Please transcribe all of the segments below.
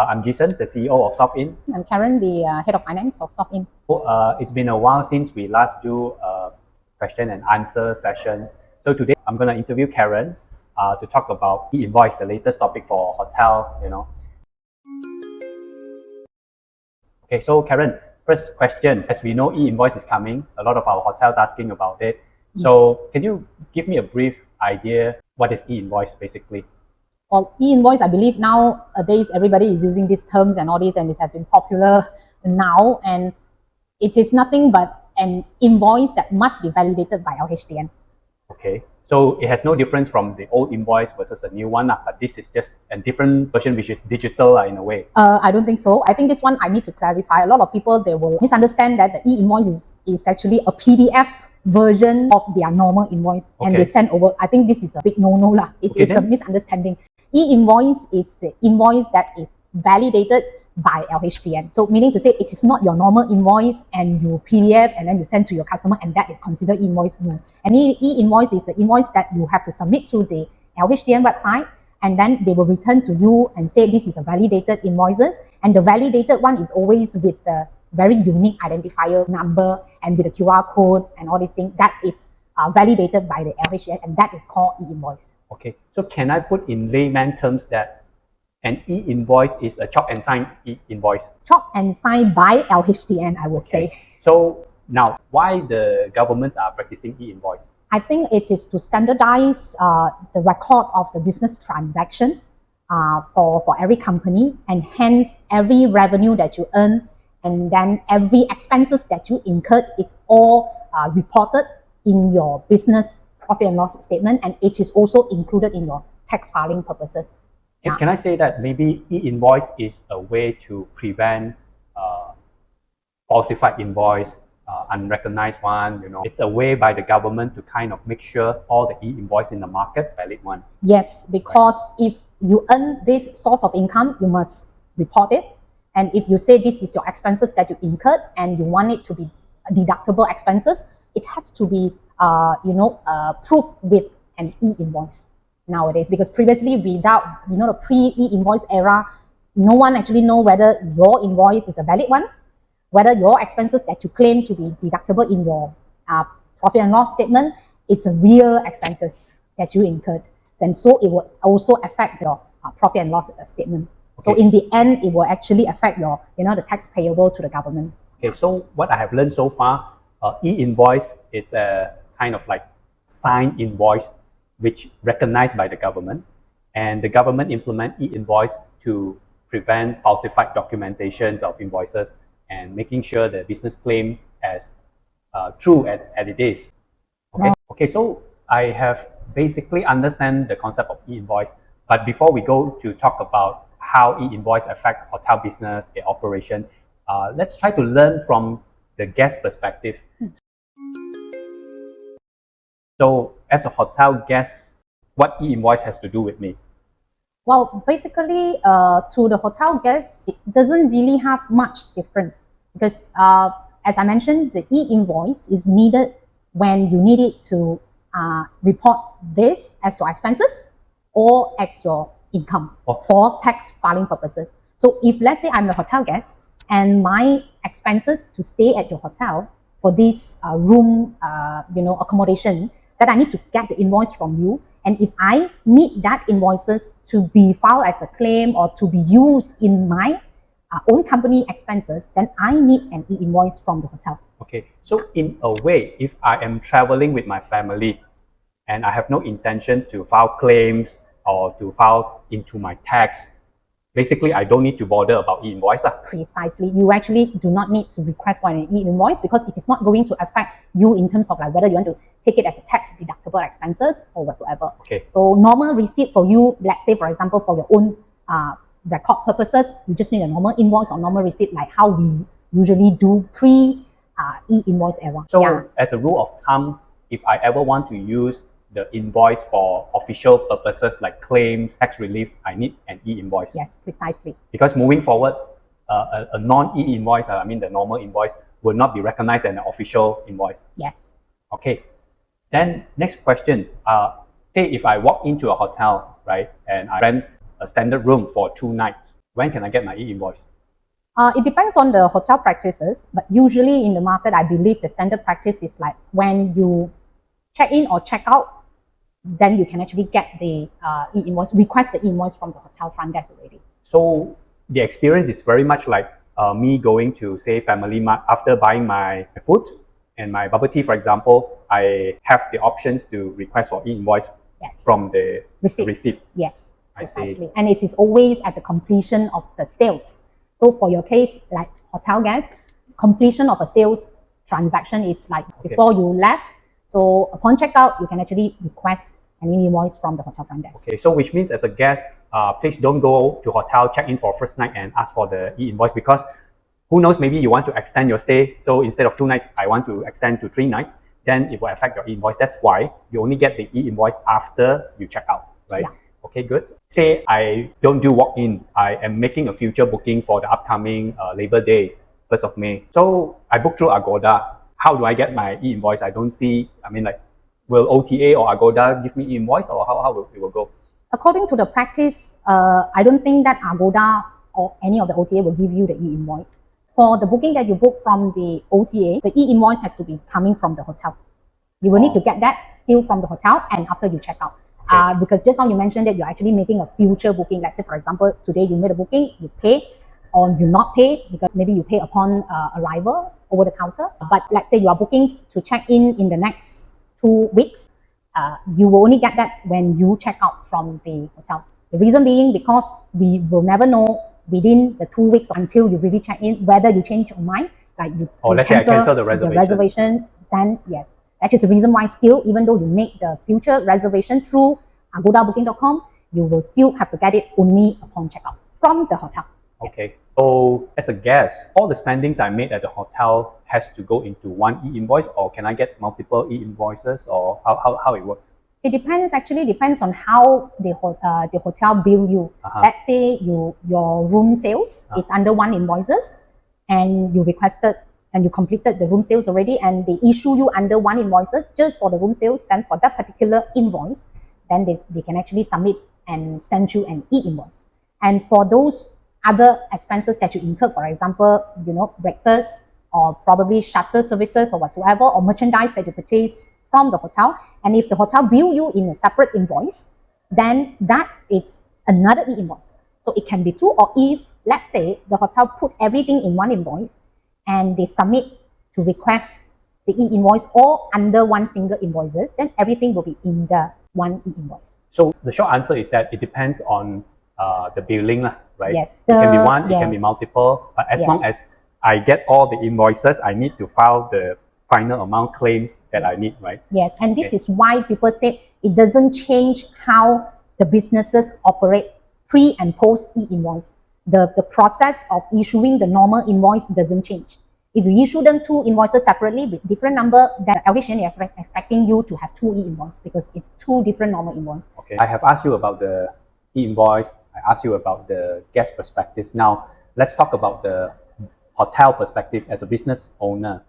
I'm Jee Shen, the CEO of Softinn. I'm Caren, the head of finance of Softinn. It's been a while since we last do a question and answer session. So today I'm going to interview Caren to talk about e-Invoice, the latest topic for hotel, Okay, so Caren, first question. As we know, e-Invoice is coming. A lot of our hotels asking about it. So can you give me a brief idea what is e-Invoice basically? Well, e-Invoice, I believe nowadays everybody is using these terms and all this, and it has been popular now. And it is nothing but an invoice that must be validated by LHDN. Okay, so it has no difference from the old invoice versus the new one, but this is just a different version which is digital in a way. I don't think so. I think this one I need to clarify. A lot of people, they will misunderstand that the e-Invoice is actually a PDF version of their normal invoice, and they send over. I think this is a big no-no lah. It's a misunderstanding. E-Invoice is the invoice that is validated by LHDN. So meaning to say it is not your normal invoice and you PDF and then you send to your customer and that is considered invoice. No. And e-Invoice is the invoice that you have to submit to the LHDN website, and then they will return to you and say this is a validated invoices, and the validated one is always with the very unique identifier number and with the QR code and all these things that is validated by the LHDN, and that is called e-Invoice. Okay, so can I put in layman terms that an e-Invoice is a chalk and sign e-Invoice? Chalk and sign by LHDN, I would say. So now, why the governments are practicing e-Invoice? I think it is to standardize the record of the business transaction for every company, and hence every revenue that you earn and then every expenses that you incurred, it's all reported in your business profit and loss statement, and it is also included in your tax filing purposes. Can I say that maybe e-Invoice is a way to prevent falsified invoice, unrecognized one, It's a way by the government to kind of make sure all the e-Invoice in the market valid one. Yes, because if you earn this source of income, you must report it. And if you say this is your expenses that you incurred and you want it to be deductible expenses, it has to be proof with an e-Invoice nowadays, because previously without the pre-e-Invoice era, no one actually know whether your invoice is a valid one, whether your expenses that you claim to be deductible in your profit and loss statement, it's a real expenses that you incurred, and so it will also affect your profit and loss statement. So in the end, it will actually affect your the tax payable to the government. Okay, so what I have learned so far, e-Invoice, it's a kind of like signed invoice which recognized by the government, and the government implement e-Invoice to prevent falsified documentations of invoices and making sure the business claim as true as it is. Okay, so I have basically understand the concept of e-Invoice, but before we go to talk about how e-Invoice affect hotel business, their operation, let's try to learn from the guest perspective. So as a hotel guest, what e-Invoice has to do with me? Well, basically, to the hotel guests, it doesn't really have much difference, because as I mentioned, the e-Invoice is needed when you need it to report this as your expenses or as your income for tax filing purposes. So if let's say I'm a hotel guest and my expenses to stay at your hotel for this room accommodation, that I need to get the invoice from you, and if I need that invoices to be filed as a claim or to be used in my own company expenses, then I need an e-Invoice from the hotel. Okay, so in a way, if I am traveling with my family and I have no intention to file claims or to file into my tax, basically I don't need to bother about e-Invoice. Precisely. You actually do not need to request for an e-Invoice, because it is not going to affect you in terms of like whether you want to take it as a tax deductible expenses or whatsoever. Okay. So normal receipt for you, let's say for example for your own record purposes, you just need a normal invoice or normal receipt like how we usually do pre e-Invoice era. So as a rule of thumb, if I ever want to use the invoice for official purposes like claims, tax relief, I need an e-Invoice. Yes, precisely. Because moving forward, a non-e-Invoice, I mean the normal invoice, will not be recognized as an official invoice. Yes. Okay. Then next questions. Say if I walk into a hotel, right, and I rent a standard room for 2 nights, when can I get my e-invoice? It depends on the hotel practices, but usually in the market, I believe the standard practice is like when you check in or check out, then you can actually get the e-invoice, request the e-invoice from the hotel front desk already. So the experience is very much like me going to, say, Family Mart after buying my food and my bubble tea, for example. I have the options to request for e-invoice from the receipt. Yes, I precisely. see. And it is always at the completion of the sales. So for your case, like hotel guests, completion of a sales transaction is like before you left. So upon checkout, you can actually request an e-invoice from the hotel front desk. Okay, so which means as a guest, please don't go to hotel, check in for first night and ask for the e-invoice, because who knows, maybe you want to extend your stay. So instead of 2 nights, I want to extend to 3 nights. Then it will affect your e-invoice. That's why you only get the e-invoice after you check out, right? Yeah. Okay, good. Say I don't do walk-in. I am making a future booking for the upcoming Labor Day, 1st of May. So I book through Agoda. How do I get my e-invoice? I don't see, I mean, like, will OTA or Agoda give me e-invoice, or how will it go? According to the practice, I don't think that Agoda or any of the OTA will give you the e-invoice. For the booking that you book from the OTA, the e-invoice has to be coming from the hotel. You will need to get that still from the hotel and after you check out. Because just now you mentioned that you're actually making a future booking. Let's say, for example, today you made a booking, you pay, or you not pay because maybe you pay upon arrival over the counter. But let's say you are booking to check in the next 2 weeks, you will only get that when you check out from the hotel. The reason being because we will never know within the 2 weeks until you really check in whether you change your mind, like you let's say I cancel the reservation. Then yes, that is the reason why still, even though you make the future reservation through agodabooking.com, you will still have to get it only upon checkout from the hotel. Okay. So as a guest, all the spendings I made at the hotel has to go into one e-invoice, or can I get multiple e-invoices, or how it works? It depends, actually depends on how the hotel bill you. Let's say your room sales, it's under one invoices, and you requested and you completed the room sales already, and they issue you under one invoices just for the room sales. Then for that particular invoice, then they can actually submit and send you an e-invoice. And for those other expenses that you incur, for example, breakfast or probably shuttle services or whatsoever, or merchandise that you purchase from the hotel, and if the hotel bill you in a separate invoice, then that is another e-invoice. So it can be two, or if let's say the hotel put everything in one invoice and they submit to request the e-invoice all under one single invoices, then everything will be in the one e-invoice. So the short answer is that it depends on the billing, right? Yes. It can be one, it can be multiple, but as long as I get all the invoices, I need to file the final amount claims that I need, right? Yes, and this is why people say it doesn't change how the businesses operate pre and post e-invoice. The process of issuing the normal invoice doesn't change. If you issue them 2 invoices separately with different number, then LHDN is expecting you to have 2 e-invoices because it's 2 different normal invoices. Okay, I have asked you about the e-invoice. I asked you about the guest perspective. Now, let's talk about the hotel perspective as a business owner.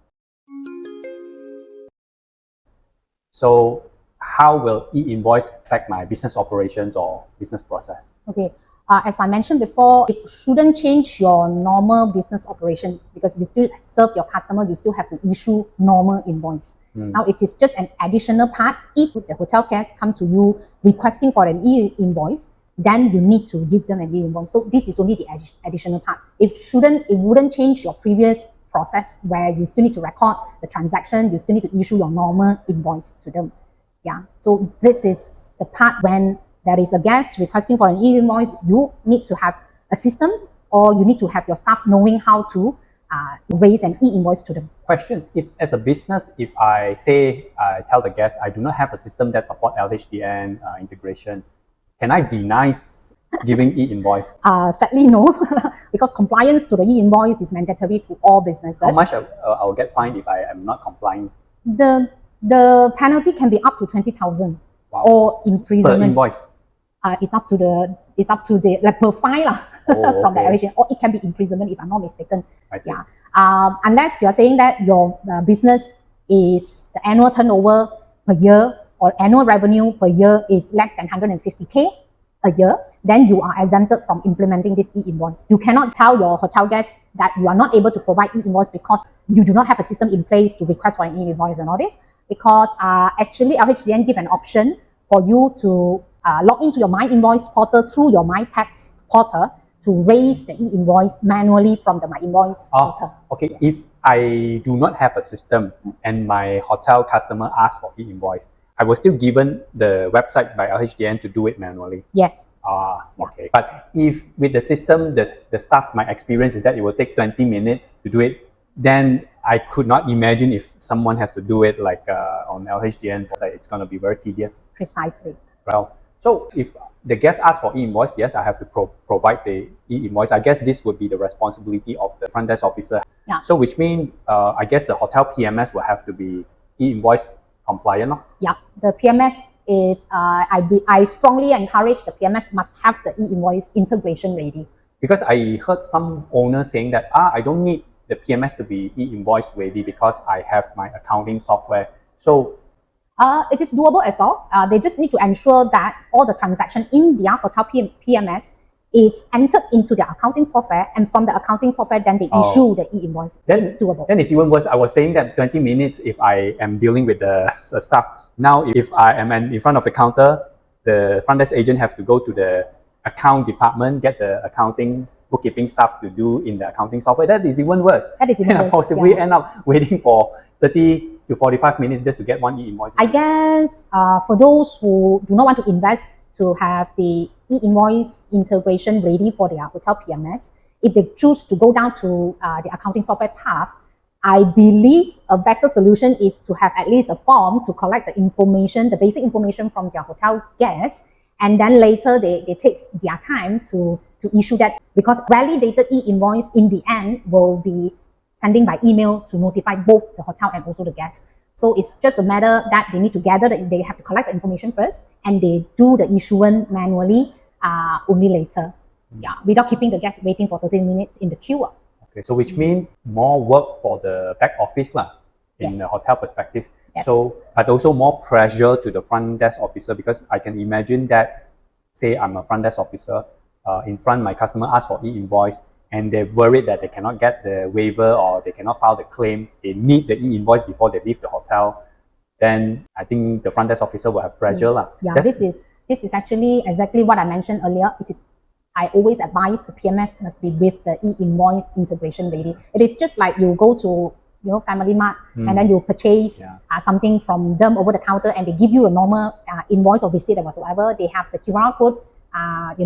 So how will e-invoice affect my business operations or business process? Okay, as I mentioned before, it shouldn't change your normal business operation because you still serve your customer, you still have to issue normal invoice. Now it is just an additional part. If the hotel guests come to you requesting for an e-invoice, then you need to give them an e-invoice. So this is only the additional part. It wouldn't change your previous process where you still need to record the transaction, you still need to issue your normal invoice to them. Yeah. So this is the part when there is a guest requesting for an e-invoice, you need to have a system, or you need to have your staff knowing how to raise an e-invoice to them. Questions. If as a business, if I tell the guest I do not have a system that support LHDN integration, can I deny giving e-invoice? Sadly, no, because compliance to the e-invoice is mandatory to all businesses. How much I'll get fined if I am not complying? The penalty can be up to 20,000 or imprisonment. Per invoice. It's up to the like per file from the LHDN, or it can be imprisonment if I'm not mistaken. I see. Yeah. Unless you're saying that your business is the annual turnover per year or annual revenue per year is less than 150K, a year, then you are exempted from implementing this e-invoice. You cannot tell your hotel guests that you are not able to provide e-invoice because you do not have a system in place to request for an e-invoice and all this, because actually LHDN give an option for you to log into your My Invoice portal through your My Tax portal to raise the e-invoice manually from the My Invoice portal. Okay, if I do not have a system and my hotel customer asks for e-invoice, I was still given the website by LHDN to do it manually. Yes. Okay. But if with the system, the staff, my experience is that it will take 20 minutes to do it, then I could not imagine if someone has to do it like on LHDN, it's going to be very tedious. Precisely. Well, so if the guest asks for e-invoice, yes, I have to provide the e-invoice. I guess this would be the responsibility of the front desk officer. Yeah. So which means, I guess the hotel PMS will have to be e-invoice compliant. No? Yeah, the PMS is, I strongly encourage the PMS must have the e-invoice integration ready. Because I heard some owners saying that, I don't need the PMS to be e-invoice ready because I have my accounting software. So it is doable as well. They just need to ensure that all the transaction in their hotel PMS is entered into their accounting software, and from the accounting software, then they issue the e-invoice. It's doable. Then it's even worse. I was saying that 20 minutes if I am dealing with the staff. Now, if I am in front of the counter, the front desk agent have to go to the account department, get the accounting bookkeeping stuff to do in the accounting software. That is even worse. That is even worse. Possibly end up waiting for 30 to 45 minutes just to get one e-invoice. I guess for those who do not want to invest to have the e-invoice integration ready for their hotel PMS, if they choose to go down to the accounting software path, I believe a better solution is to have at least a form to collect the information, the basic information from their hotel guests, and then later they take their time to issue that, because validated e-invoice in the end will be sending by email to notify both the hotel and also the guests. So it's just a matter that they need to gather, they have to collect the information first, and they do the issuance manually only later. Yeah, without keeping the guests waiting for 30 minutes in the queue. Okay, so which means more work for the back office in the hotel perspective. Yes. So, but also more pressure to the front desk officer, because I can imagine that, say I'm a front desk officer, in front my customer asks for e-invoice, and they're worried that they cannot get the waiver or they cannot file the claim. They need the e-invoice before they leave the hotel. Then I think the front desk officer will have pressure. Yeah, this is actually exactly what I mentioned earlier. I always advise the PMS must be with the e-invoice integration ready. It is just like you go to Family Mart and then you purchase something from them over the counter, and they give you a normal invoice or receipt or whatsoever. They have the QR code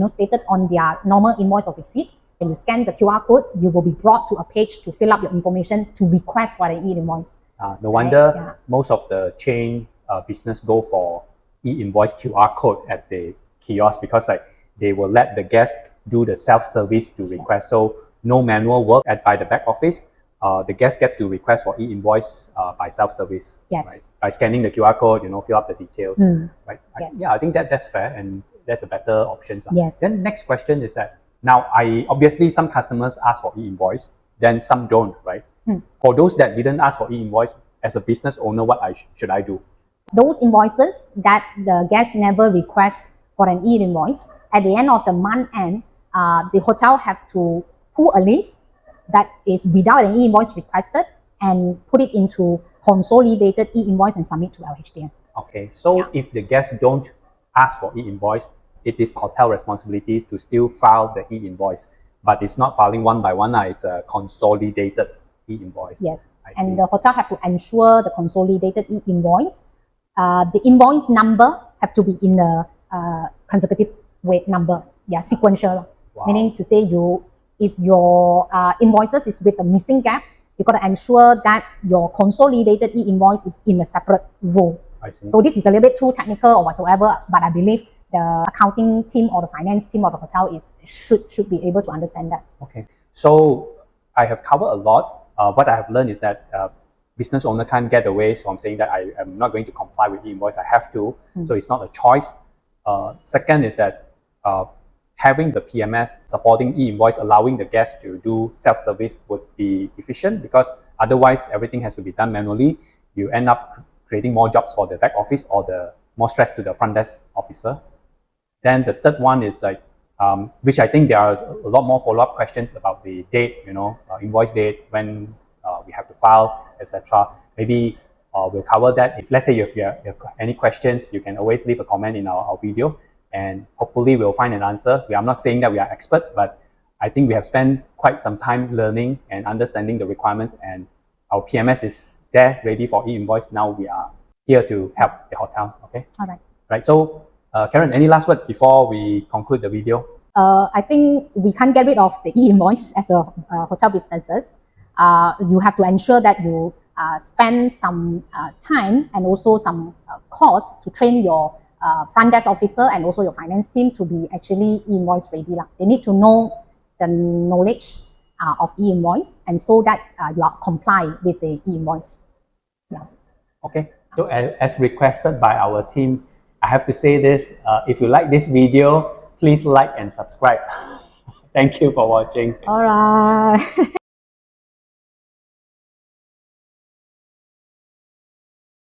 stated on their normal invoice or receipt. When you scan the QR code, you will be brought to a page to fill up your information to request for an e-invoice. No wonder most of the chain business go for e-invoice QR code at the kiosk, because they will let the guest do the self-service to request. So no manual work by the back office. The guests get to request for e-invoice by self-service. Yes. Right? By scanning the QR code, fill up the details. Right? Yes. I think that's fair, and that's a better option. Yes. Then next question is that, now obviously some customers ask for e-invoice, then some don't, right? For those that didn't ask for e-invoice, as a business owner, what should I do? Those invoices that the guest never requests for an e-invoice, at the end of the month end, the hotel have to pull a list that is without an e-invoice requested and put it into consolidated e-invoice and submit to LHDN. Okay, so if the guests don't ask for e-invoice, it is hotel responsibility to still file the e-invoice, but it's not filing one by one. It's a consolidated e-invoice. Yes, and the hotel have to ensure the consolidated e-invoice. The invoice number have to be in the consecutive way number, sequential. Wow. Meaning to say if your invoices is with a missing gap, you got to ensure that your consolidated e-invoice is in a separate row. I see. So this is a little bit too technical or whatsoever, but I believe the accounting team or the finance team of the hotel should be able to understand that. Okay, so I have covered a lot. What I have learned is that business owner can't get away, so I'm saying that I am not going to comply with e-invoice. I have to, so it's not a choice. Second is that having the PMS supporting e-invoice, allowing the guests to do self-service would be efficient, because otherwise everything has to be done manually. You end up creating more jobs for the back office or more stress to the front desk officer. Then the third one is like, which I think there are a lot more follow-up questions about the date, invoice date, when we have to file, etc. Maybe we'll cover that. If let's say you have any questions, you can always leave a comment in our video, and hopefully we'll find an answer. I'm not saying that we are experts, but I think we have spent quite some time learning and understanding the requirements, and our PMS is there ready for e-invoice. Now we are here to help the hotel. Okay. All right. Right. So, Caren, any last word before we conclude the video? I think we can't get rid of the e-invoice as a hotel businesses. You have to ensure that you spend some time and also some cost to train your front desk officer and also your finance team to be actually e-invoice ready. They need to know the knowledge of e-invoice, and so that you are comply with the e-invoice. Yeah. Okay. So as requested by our team, I have to say this, if you like this video, please like and subscribe. Thank you for watching. All right.